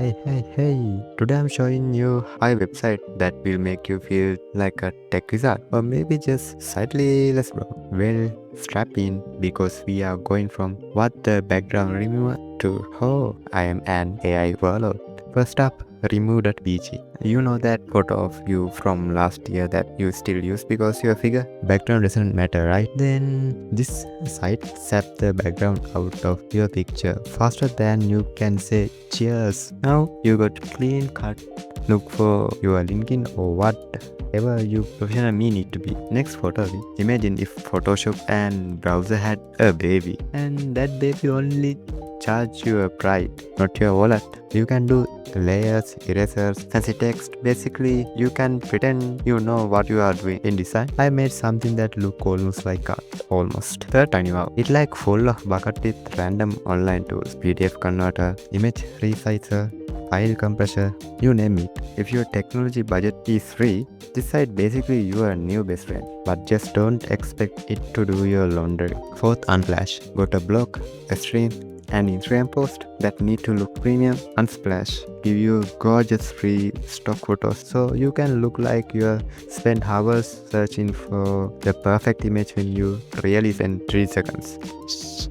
Hey. Today I'm showing you a website that will make you feel like a tech wizard or maybe just slightly less broke. Well, strap in because we are going from what the background remover to oh, I am an AI warlord. First up, Remove.bg. You know that photo of you from last year that you still use because your figure background doesn't matter, right? Then this site zaps the background out of your picture faster than you can say cheers. Now you got clean cut look for your LinkedIn or whatever you professional mean it to be. Next photo. Imagine if Photoshop and browser had a baby and that baby only charge your pride, not your wallet. You can do layers, erasers, fancy text. Basically, you can pretend you know what you are doing in design. I made something that look almost like art. Almost. Third TinyWow. It like full of bucket with random online tools. PDF converter, image resizer, file compressor, you name it. If your technology budget is free, this site basically your new best friend. But just don't expect it to do your laundry. Fourth, Unsplash. Got a blog, a stream, and Instagram post that need to look premium. Unsplash give you gorgeous free stock photos so you can look like you spent hours searching for the perfect image when you really spend 3 seconds.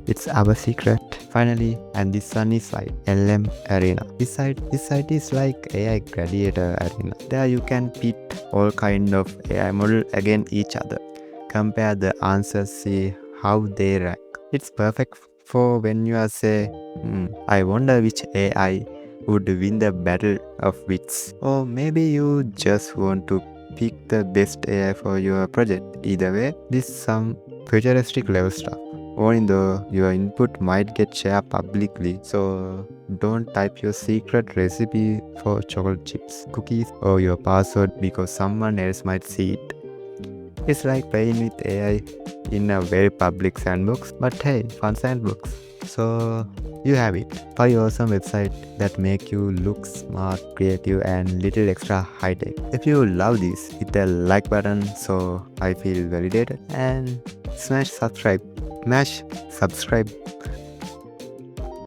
It's our secret. Finally, and this sunny side, LMArena. This site is like AI gladiator arena. There you can pit all kind of AI model against each other. Compare the answers, see how they rank. It's perfect for when you are say, I wonder which AI would win the battle of wits. Or maybe you just want to pick the best AI for your project. Either way, this is some futuristic level stuff. Even though your input might get shared publicly, so don't type your secret recipe for chocolate chips, cookies, or your password because someone else might see it. It's like playing with AI in a very public sandbox, but hey, fun sandbox. So you have it. 5 awesome website that make you look smart, creative, and little extra high tech. If you love this, hit the like button so I feel validated and smash subscribe